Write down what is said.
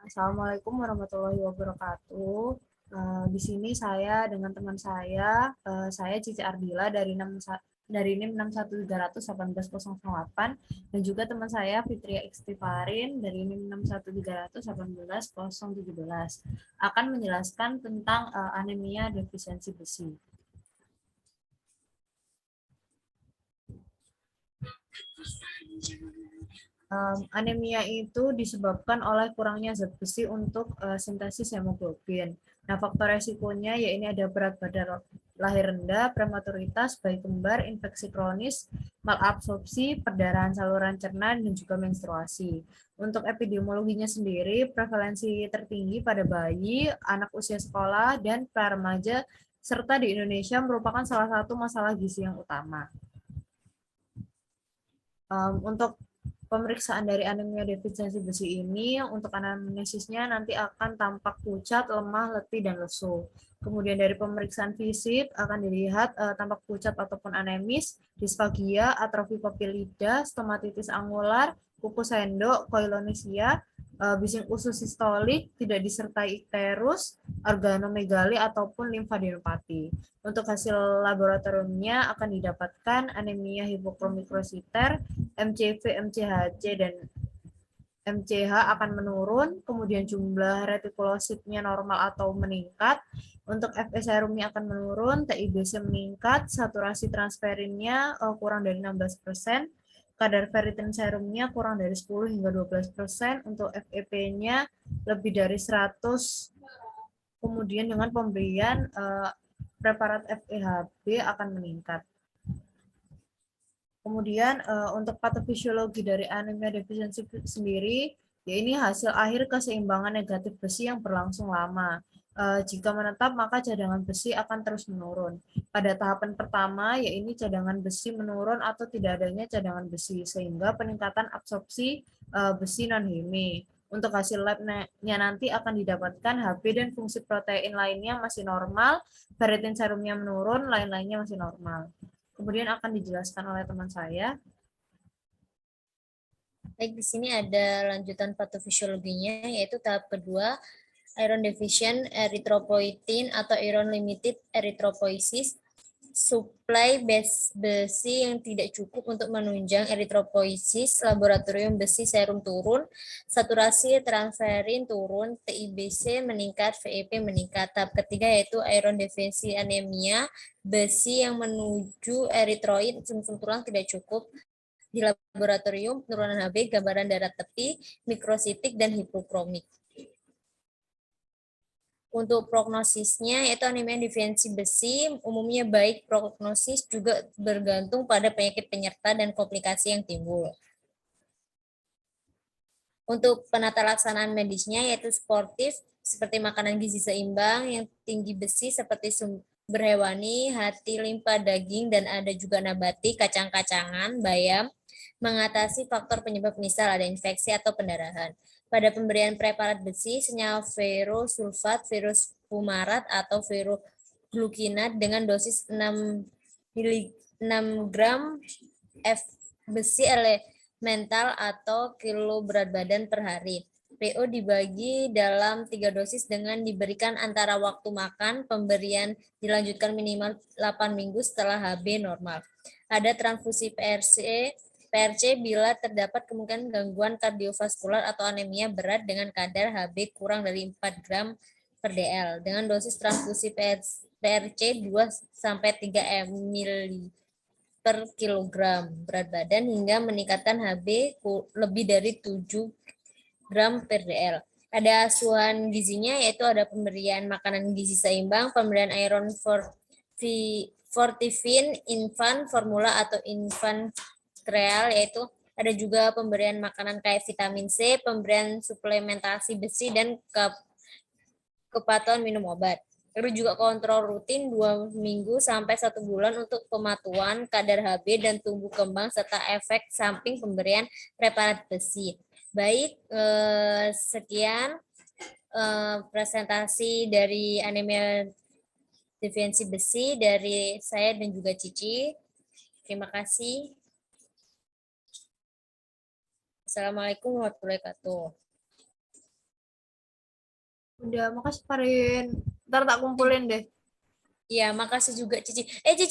Assalamualaikum warahmatullahi wabarakatuh. Di sini saya dengan teman saya Cici Ardila dari NIM 6131808 dan juga teman saya Fitria Istifarin dari NIM 613181117 akan menjelaskan tentang anemia defisiensi besi. Anemia itu disebabkan oleh kurangnya zat besi untuk sintesis hemoglobin. Nah, faktor resikonya ya ini ada berat badan lahir rendah, prematuritas, bayi kembar, infeksi kronis, malabsorpsi, perdarahan saluran cerna, dan juga menstruasi. Untuk epidemiologinya sendiri, prevalensi tertinggi pada bayi, anak usia sekolah, dan para remaja, serta di Indonesia merupakan salah satu masalah gizi yang utama. Untuk pemeriksaan dari anemia defisiensi besi ini, untuk anamnesisnya nanti akan tampak pucat, lemah, letih, dan lesu. Kemudian dari pemeriksaan fisik akan dilihat tampak pucat ataupun anemis, disfagia, atrofi papilida, stomatitis angular, kuku sendok, koilonesia, bising usus sistolik, tidak disertai ikterus, organomegali, ataupun limfadenopati. Untuk hasil laboratoriumnya akan didapatkan anemia hipokromikrositer, MCV, MCHC, dan MCH akan menurun, kemudian jumlah retikulositnya normal atau meningkat, untuk FE serumnya akan menurun, TIBC meningkat, saturasi transferinnya kurang dari 16%, kadar ferritin serumnya kurang dari 10 hingga 12%, untuk FEP-nya lebih dari 100, kemudian dengan pemberian preparat FEHB akan meningkat. Kemudian untuk patofisiologi dari anemia defisiensi sendiri, ya ini hasil akhir keseimbangan negatif besi yang berlangsung lama. Jika menetap, maka cadangan besi akan terus menurun. Pada tahapan pertama, yaitu cadangan besi menurun atau tidak adanya cadangan besi, sehingga peningkatan absorpsi besi non-Heme. Untuk hasil labnya nanti akan didapatkan HB dan fungsi protein lainnya masih normal, ferritin serumnya menurun, lain-lainnya masih normal. Kemudian akan dijelaskan oleh teman saya. Baik, di sini ada lanjutan patofisiologinya, yaitu tahap kedua, iron deficient erythropoietin atau iron limited erythropoiesis, suplai besi yang tidak cukup untuk menunjang erythropoiesis, laboratorium besi serum turun, saturasi transferin turun, TIBC meningkat, VEP meningkat. Tahap ketiga yaitu iron deficiency anemia, besi yang menuju eritroid sumsum tulang tidak cukup. Di laboratorium, penurunan HB, gambaran darah tepi, mikrositik, dan hipokromik. Untuk prognosisnya, yaitu anemia defisiensi besi, umumnya baik prognosis juga bergantung pada penyakit penyerta dan komplikasi yang timbul. Untuk penata laksanaan medisnya, yaitu sportif, seperti makanan gizi seimbang, yang tinggi besi seperti sumber hewani, hati, limpa, daging, dan ada juga nabati, kacang-kacangan, bayam, mengatasi faktor penyebab misal ada infeksi atau pendarahan. Pada pemberian preparat besi, senyawa ferrosulfat, ferrofumarat, atau ferroglucinat dengan dosis 6 gram F besi elemental atau kilo berat badan per hari. PO dibagi dalam 3 dosis dengan diberikan antara waktu makan, pemberian dilanjutkan minimal 8 minggu setelah HB normal. Ada transfusi PRC bila terdapat kemungkinan gangguan kardiovaskular atau anemia berat dengan kadar HB kurang dari 4 gram per DL dengan dosis transfusi PRC 2-3 ml per kilogram berat badan hingga meningkatkan HB lebih dari 7 gram per DL. Ada asuhan gizinya, yaitu ada pemberian makanan gizi seimbang, pemberian iron fortifin, infant formula atau infant treal, yaitu ada juga pemberian makanan kayak vitamin C, pemberian suplementasi besi, dan kepatuhan minum obat. Terus juga kontrol rutin 2 minggu sampai 1 bulan untuk pematuhan kadar HB dan tumbuh kembang serta efek samping pemberian preparat besi. Baik, sekian presentasi dari anemia defisiensi besi dari saya dan juga Cici. Terima kasih. Assalamualaikum warahmatullahi wabarakatuh. Udah, makasih Farin. Ntar tak kumpulin deh. Ya, makasih juga Cici. Cici